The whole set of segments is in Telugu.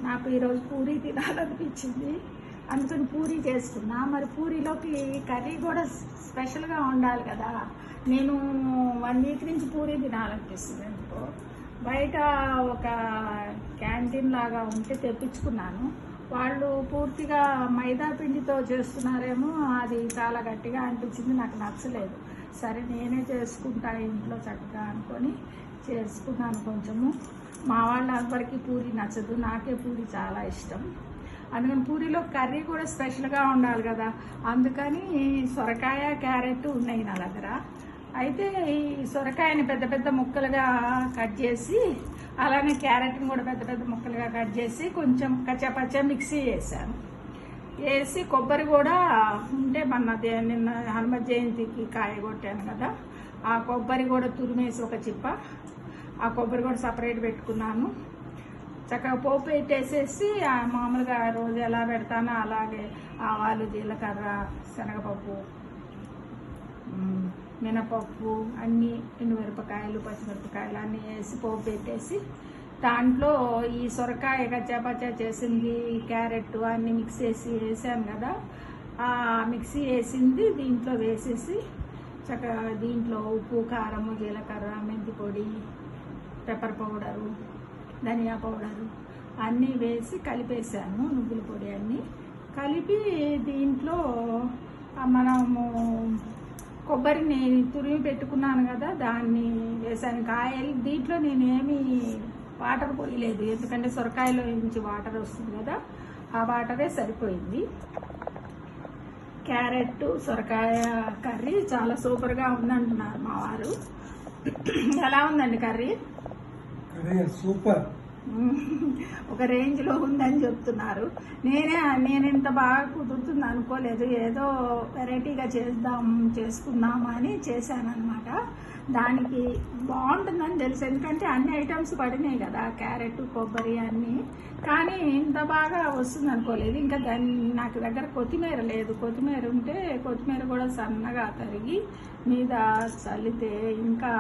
నాకు ఈరోజు పూరీ తినాలనిపించింది, అందుకని పూరీ చేసుకున్నా. మరి పూరీలోకి కర్రీ కూడా స్పెషల్గా ఉండాలి కదా. నేను 1 వీక్ నుంచి పూరీ తినాలనిపిస్తుంది. ఎందుకో బయట ఒక క్యాంటీన్ లాగా ఉంటే తెప్పించుకున్నాను. వాళ్ళు పూర్తిగా మైదా పిండితో చేస్తున్నారేమో, అది చాలా గట్టిగా అనిపించింది, నాకు నచ్చలేదు. సరే నేనే చేసుకుంటా ఇంట్లో చక్కగా అనుకొని చేసుకున్నాను. కొంచెము మా వాళ్ళందరికీ పూరీ నచ్చదు, నాకే పూరీ చాలా ఇష్టం. అందుకని పూరీలో కర్రీ కూడా స్పెషల్గా ఉండాలి కదా. అందుకని సొరకాయ, క్యారెట్ ఉన్నాయి నా దగ్గర. అయితే ఈ సొరకాయని పెద్ద పెద్ద ముక్కలుగా కట్ చేసి, అలానే క్యారెట్ని కూడా పెద్ద పెద్ద ముక్కలుగా కట్ చేసి కొంచెం కచ్చాపచ్చా మిక్సీ వేసాను. వేసి కొబ్బరి కూడా ఉంటే నిన్న హనుమత్ జయంతికి కాయ కొట్టాను కదా, ఆ కొబ్బరి కూడా తురిమేసి ఒక చిప్ప, ఆ కొబ్బరి కూడా సపరేట్ పెట్టుకున్నాను. చక్కగా పోపు పెట్టేసేసి మామూలుగా రోజు ఎలా పెడతానో అలాగే ఆవాలు, జీలకర్ర, శనగపప్పు, మినపప్పు, అన్నీ ఎండుమిరపకాయలు, పచ్చిమిరపకాయలు అన్నీ వేసి పోపు పెట్టేసి దాంట్లో ఈ సొరకాయ కచ్చాపచ్చా చేసింది, క్యారెట్ అన్నీ మిక్స్ చేసి వేసాను కదా, ఆ మిక్సీ వేసింది దీంట్లో వేసేసి చక్కగా దీంట్లో ఉప్పు, కారము, జీలకర్ర, మెంతి పొడి, పెప్పర్ పౌడరు, ధనియా పౌడరు అన్నీ వేసి కలిపేసాను. నువ్వుల పొడి అన్నీ కలిపి దీంట్లో మనము కొబ్బరిని తురిమి పెట్టుకున్నాను కదా, దాన్ని వేసాను. కాయలు దీంట్లో నేనేమి వాటర్ పోయలేదు, ఎందుకంటే సొరకాయలో నుంచి వాటర్ వస్తుంది కదా, ఆ వాటరే సరిపోయింది. క్యారెట్ సొరకాయ కర్రీ చాలా సూపర్గా ఉందంటున్నారు మా వారు. ఎలా ఉందండి కర్రీ? సూపర్, ఒక రేంజ్లో ఉందని చెప్తున్నారు. నేను ఇంత బాగా కుదురుతుంది అనుకోలేదు. ఏదో వెరైటీగా చేసుకుందాం అని చేశానమాట. దానికి బాగుంటుందని తెలుసు, ఎందుకంటే అన్ని ఐటమ్స్ పడినాయి కదా, క్యారెట్, కొబ్బరి అన్నీ. కానీ ఇంత బాగా వస్తుంది అనుకోలేదు. ఇంకా నాకు దగ్గర కొత్తిమీర లేదు. కొత్తిమీర ఉంటే కొత్తిమీర కూడా సన్నగా తరిగి మీద చల్లితే ఇంకా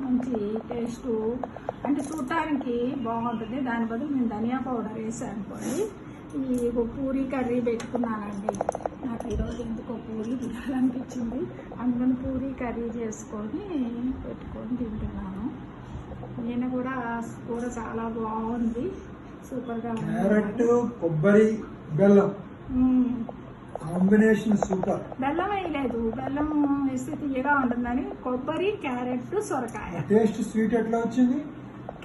మంచి టేస్టు, అంటే చూడటానికి బాగుంటుంది. దాని బదులు నేను ధనియా పౌడర్ వేసాను అనుకోండి. ఈ పూరీ కర్రీ పెట్టుకున్నానండి. నాకు ఈరోజు ఎందుకో పూరీ తినాలనిపించింది, అందుకని పూరీ కర్రీ చేసుకొని పెట్టుకొని తింటున్నాను. నేను కూడా కూర చాలా బాగుంది, సూపర్గా ఉంది. క్యారెట్, కొబ్బరి, బెల్లం కాంబినేషన్ సూపర్. బెల్లం వేయలేదు, బెల్లం వేస్తే తీయగా ఉంటుందని కొబ్బరి, క్యారెట్, సొరకాయ. టేస్ట్ స్వీట్ ఎట్లా వచ్చింది?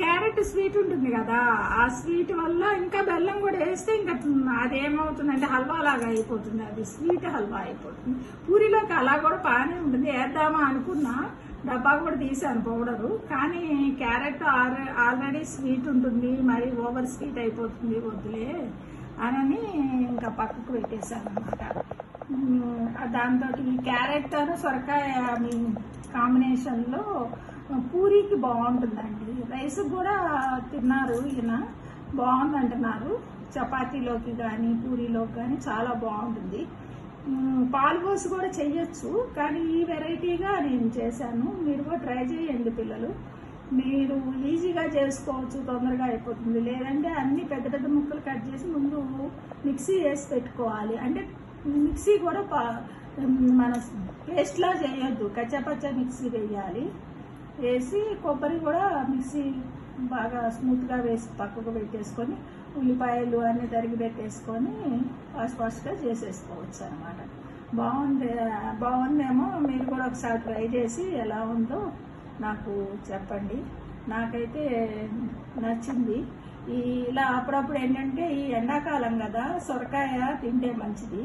క్యారెట్ స్వీట్ ఉంటుంది కదా, ఆ స్వీట్ వల్ల ఇంకా బెల్లం కూడా వేస్తే ఇంకా అదేమవుతుందంటే హల్వా లాగా అయిపోతుంది, అది స్వీట్ హల్వా అయిపోతుంది. పూరిలోకి అలా కూడా బాగానే ఉంటుంది. వేద్దామా అనుకున్నా, డబ్బా కూడా తీసాను పౌడరు. కానీ క్యారెట్ ఆల్రెడీ స్వీట్ ఉంటుంది, మరి ఓవర్ స్వీట్ అయిపోతుంది, వద్దులే అని ఇంకా పక్కకు పెట్టేశాను అనమాట. దాంతో ఈ క్యారెట్ సొరకాయ కాంబినేషన్లో పూరీకి బాగుంటుందండి. రైస్ కూడా తిన్నారు ఈయన, బాగుందంటున్నారు. చపాతీలోకి కానీ పూరీలోకి కానీ చాలా బాగుంటుంది. పాలు పోసి కూడా చెయ్యొచ్చు, కానీ ఈ వెరైటీగా నేను చేశాను. మీరు కూడా ట్రై చేయండి పిల్లలు. మీరు ఈజీగా చేసుకోవచ్చు, తొందరగా అయిపోతుంది. లేదంటే అన్ని పెద్ద పెద్ద ముక్కలు కట్ చేసి ముందు మిక్సీ వేసి పెట్టుకోవాలి. అంటే మిక్సీ కూడా మన పేస్ట్లా చేయొద్దు, కచ్చాపచ్చా మిక్సీ వేయాలి. వేసి కొబ్బరి కూడా మిక్సీ బాగా స్మూత్గా వేసి పక్కకు పెట్టేసుకొని ఉల్లిపాయలు అన్నీ తరిగి పెట్టేసుకొని ఫాస్ట్గా చేసేసుకోవచ్చు అనమాట. బాగుందేమో. మీరు కూడా ఒకసారి ట్రై చేసి ఎలా ఉందో నాకు చెప్పండి. నాకైతే నచ్చింది. ఇలా అప్పుడప్పుడు ఏంటంటే ఈ ఎండాకాలం కదా, సొరకాయ తింటే మంచిది.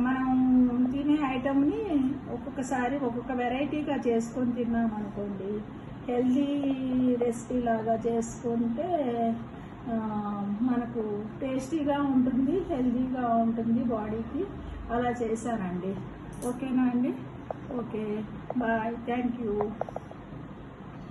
మనం తినే ఐటమ్ని ఒక్కొక్కసారి ఒక్కొక్క వెరైటీగా చేసుకొని తిన్నాం అనుకోండి, హెల్దీ రెసిపీ లాగా చేసుకుంటే మనకు టేస్టీగా ఉంటుంది, హెల్దీగా ఉంటుంది బాడీకి. అలా చేశానండి. ఓకేనా అండి? Okay, bye, thank you.